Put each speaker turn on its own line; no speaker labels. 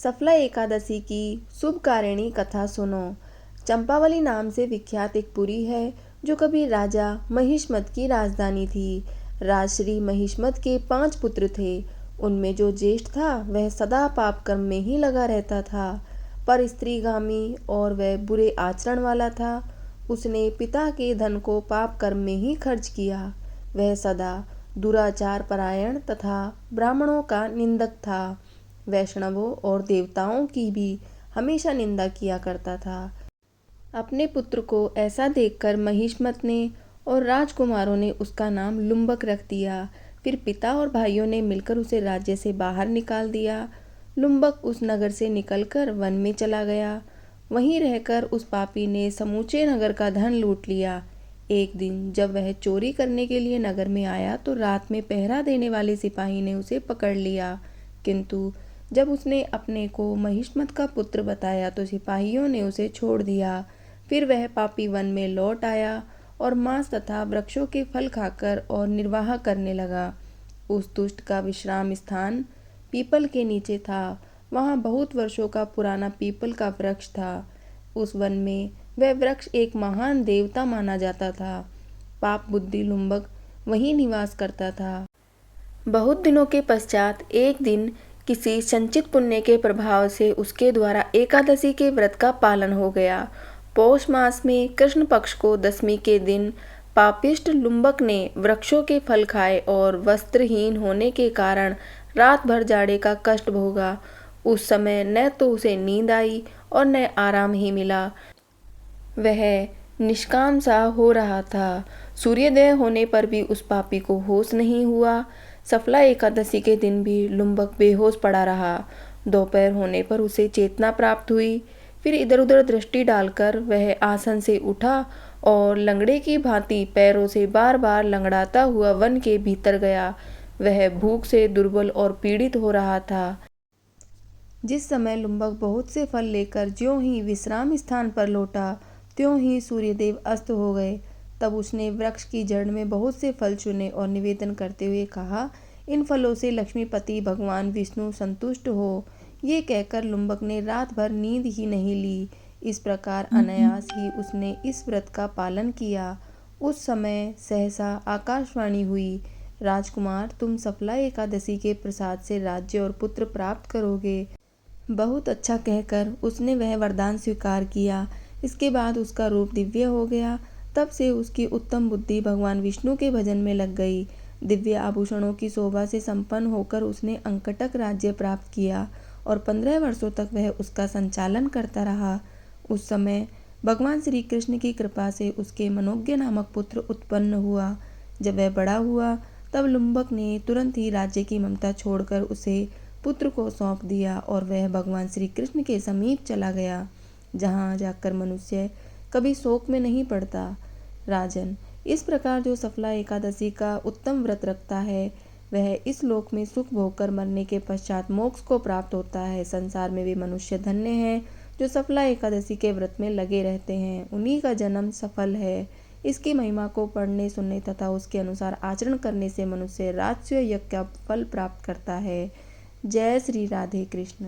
सफला एकादशी की शुभकारिणी कथा सुनो। चंपावली नाम से विख्यात एक पुरी है जो कभी राजा महिष्मत की राजधानी थी। राजश्री महिष्मत के 5 पुत्र थे। उनमें जो ज्येष्ठ था वह सदा पाप कर्म में ही लगा रहता था, पर स्त्रीगामी और वह बुरे आचरण वाला था। उसने पिता के धन को पाप कर्म में ही खर्च किया। वह सदा दुराचार परायण तथा ब्राह्मणों का निंदक था। वैष्णवों और देवताओं की भी हमेशा निंदा किया करता था। अपने पुत्र को ऐसा देखकर महिष्मत ने और राजकुमारों ने उसका नाम लुम्बक रख दिया। फिर पिता और भाइयों ने मिलकर उसे राज्य से बाहर निकाल दिया। लुम्बक उस नगर से निकलकर वन में चला गया। वहीं रहकर उस पापी ने समूचे नगर का धन लूट लिया। एक दिन जब वह चोरी करने के लिए नगर में आया तो रात में पहरा देने वाले सिपाही ने उसे पकड़ लिया, किंतु जब उसने अपने को महिष्मत का पुत्र बताया तो सिपाहियों ने उसे छोड़ दिया। फिर वह पापी वन में लौट आया और मांस तथा वृक्षों के फल खाकर और निर्वाह करने लगा। उस दुष्ट का विश्राम स्थान पीपल के नीचे था। वहाँ बहुत वर्षों का पुराना पीपल का वृक्ष था। उस वन में वह वृक्ष एक महान देवता माना जाता था। पाप बुद्धि लुम्बक वहीं निवास करता था। बहुत दिनों के पश्चात एक दिन किसी संचित पुण्य के प्रभाव से उसके द्वारा एकादशी के व्रत का पालन हो गया। पौष मास में कृष्ण पक्ष को दशमी के दिन पापिष्ट लुम्बक ने वृक्षों के फल खाए और वस्त्रहीन होने के कारण रात भर जाड़े का कष्ट भोगा। उस समय न तो उसे नींद आई और न आराम ही मिला। वह निष्काम सा हो रहा था। सूर्योदय होने पर भी उस पापी को होश नहीं हुआ। सफला एकादशी के दिन भी लुम्बक बेहोश पड़ा रहा। दोपहर होने पर उसे चेतना प्राप्त हुई। फिर इधर उधर दृष्टि डालकर वह आसन से उठा और लंगड़े की भांति पैरों से बार बार लंगड़ाता हुआ वन के भीतर गया। वह भूख से दुर्बल और पीड़ित हो रहा था। जिस समय लुम्बक बहुत से फल लेकर ज्यों ही विश्राम स्थान पर लौटा त्यों ही सूर्यदेव अस्त हो गए। तब उसने वृक्ष की जड़ में बहुत से फल चुने और निवेदन करते हुए कहा, इन फलों से लक्ष्मीपति भगवान विष्णु संतुष्ट हो। ये कहकर लुम्बक ने रात भर नींद ही नहीं ली। इस प्रकार अनायास ही उसने इस व्रत का पालन किया। उस समय सहसा आकाशवाणी हुई, राजकुमार, तुम सफला एकादशी के प्रसाद से राज्य और पुत्र प्राप्त करोगे। बहुत अच्छा कहकर उसने वह वरदान स्वीकार किया। इसके बाद उसका रूप दिव्य हो गया। तब से उसकी उत्तम बुद्धि भगवान विष्णु के भजन में लग गई। दिव्य आभूषणों की शोभा से संपन्न होकर उसने अंकटक राज्य प्राप्त किया और 15 वर्षों तक वह उसका संचालन करता रहा। उस समय भगवान श्री कृष्ण की कृपा से उसके मनोज्ञ नामक पुत्र उत्पन्न हुआ। जब वह बड़ा हुआ तब लुम्बक ने तुरंत ही राज्य की ममता छोड़कर उसे पुत्र को सौंप दिया और वह भगवान श्री कृष्ण के समीप चला गया, जहाँ जाकर मनुष्य कभी शोक में नहीं पड़ता। राजन, इस प्रकार जो सफला एकादशी का उत्तम व्रत रखता है वह इस लोक में सुख भोगकर मरने के पश्चात मोक्ष को प्राप्त होता है। संसार में वे मनुष्य धन्य हैं जो सफला एकादशी के व्रत में लगे रहते हैं। उन्हीं का जन्म सफल है। इसकी महिमा को पढ़ने सुनने तथा उसके अनुसार आचरण करने से मनुष्य राजसूय यज्ञ का फल प्राप्त करता है। जय श्री राधे कृष्ण।